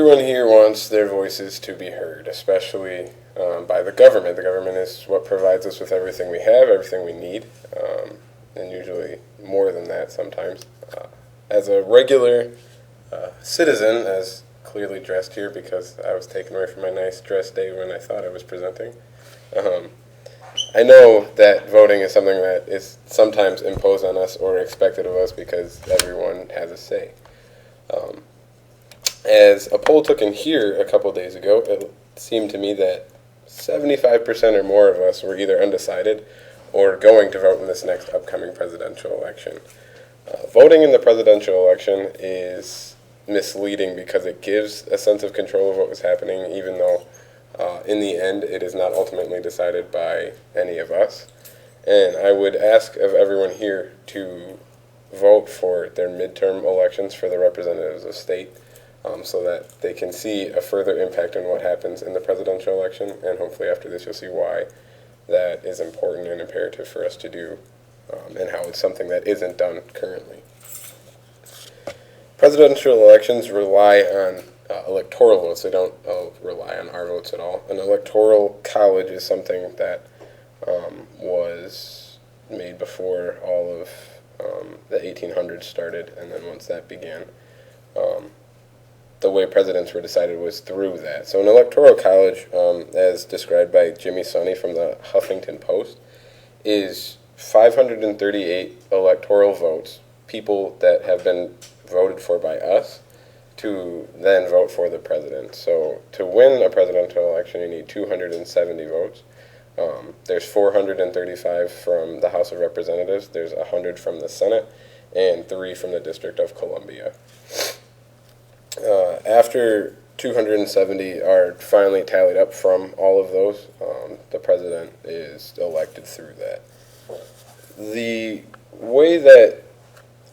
everyone here wants their voices to be heard, especially by the government. The government is what provides us with everything we have, everything we need, and usually more than that sometimes. As a regular citizen, as clearly dressed here because I was taken away from my nice dress day when I thought I was presenting, I know that voting is something that is sometimes imposed on us or expected of us because everyone has a say. As a poll took in here a couple days ago, it seemed to me that 75% or more of us were either undecided or going to vote in this next upcoming presidential election. Voting in the presidential election is misleading because it gives a sense of control of what was happening, even though in the end it is not ultimately decided by any of us. And I would ask of everyone here to vote for their midterm elections for the representatives of state, so that they can see a further impact on what happens in the presidential election, and hopefully after this you'll see why that is important and imperative for us to do, and how it's something that isn't done currently. Presidential elections rely on electoral votes. They don't rely on our votes at all. An electoral college is something that was made before all of the 1800s started, and then once that began, the way presidents were decided was through that. So an electoral college, as described by Jimmy Sonny from the Huffington Post, is 538 electoral votes, people that have been voted for by us, to then vote for the president. So to win a presidential election, you need 270 votes. There's 435 from the House of Representatives, there's 100 from the Senate, and 3 from the District of Columbia. After 270 are finally tallied up from all of those, the president is elected through that. The way that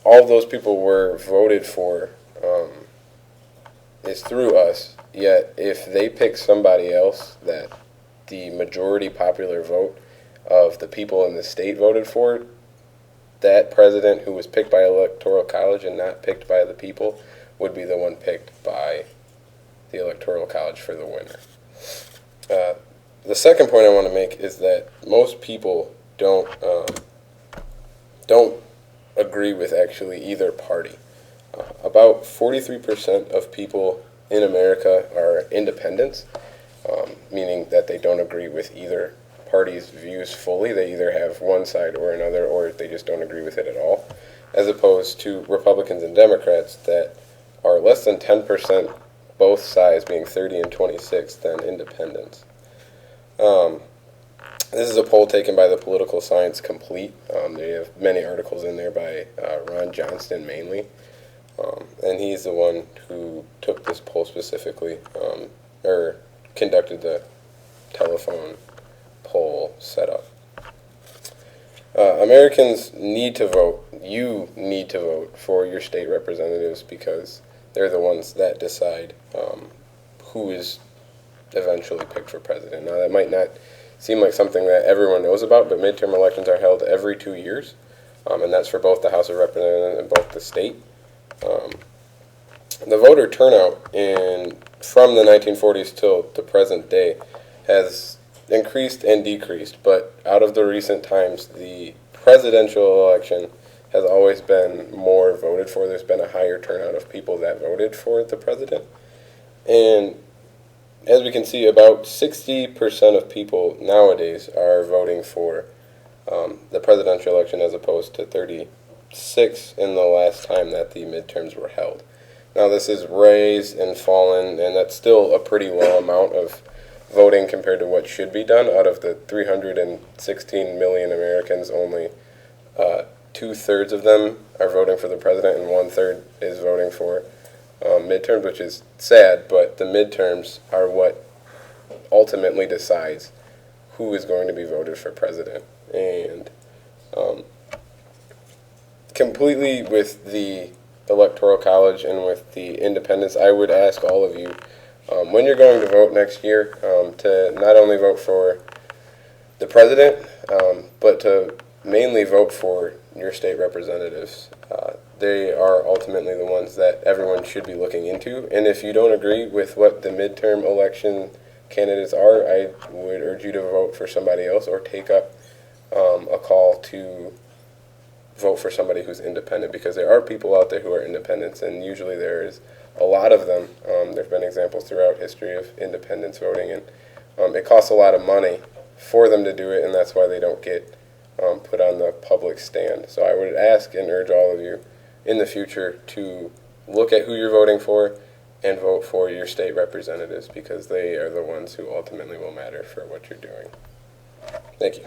all of those people were voted for is through us, yet if they pick somebody else that the majority popular vote of the people in the state voted for, that president who was picked by electoral college and not picked by the people would be the one picked by the electoral college for the winner. The second point I want to make is that most people don't agree with actually either party. About 43% of people in America are independents, meaning that they don't agree with either party's views fully. They either have one side or another, or they just don't agree with it at all, as opposed to Republicans and Democrats that are less than 10%, both sides being 30 and 26, than independents. This is a poll taken by the Political Science Complete. They have many articles in there by Ron Johnston mainly, and he's the one who took this poll specifically, or conducted the telephone poll setup. Americans need to vote. You need to vote for your state representatives because they're the ones that decide who is eventually picked for president. Now, that might not seem like something that everyone knows about, but midterm elections are held every 2 years, and that's for both the House of Representatives and both the state. The voter turnout from the 1940s till the present day has increased and decreased, but out of the recent times, the presidential election has always been more voted for. There's been a higher turnout of people that voted for the president. And as we can see, about 60% of people nowadays are voting for the presidential election as opposed to 36 in the last time that the midterms were held. Now, this is raised and fallen, and that's still a pretty low amount of voting compared to what should be done. Out of the 316 million Americans, only 2/3 of them are voting for the president, and 1/3 is voting for midterms, which is sad, but the midterms are what ultimately decides who is going to be voted for president. And completely with the Electoral College and with the independents, I would ask all of you, when you're going to vote next year, to not only vote for the president, but to mainly vote for your state representatives. they are ultimately the ones that everyone should be looking into. And if you don't agree with what the midterm election candidates are, I would urge you to vote for somebody else or take up a call to vote for somebody who's independent, because there are people out there who are independents, and usually there is a lot of them. There have been examples throughout history of independents voting, and it costs a lot of money for them to do it, and that's why they don't get put on the public stand. So I would ask and urge all of you in the future to look at who you're voting for and vote for your state representatives, because they are the ones who ultimately will matter for what you're doing. Thank you.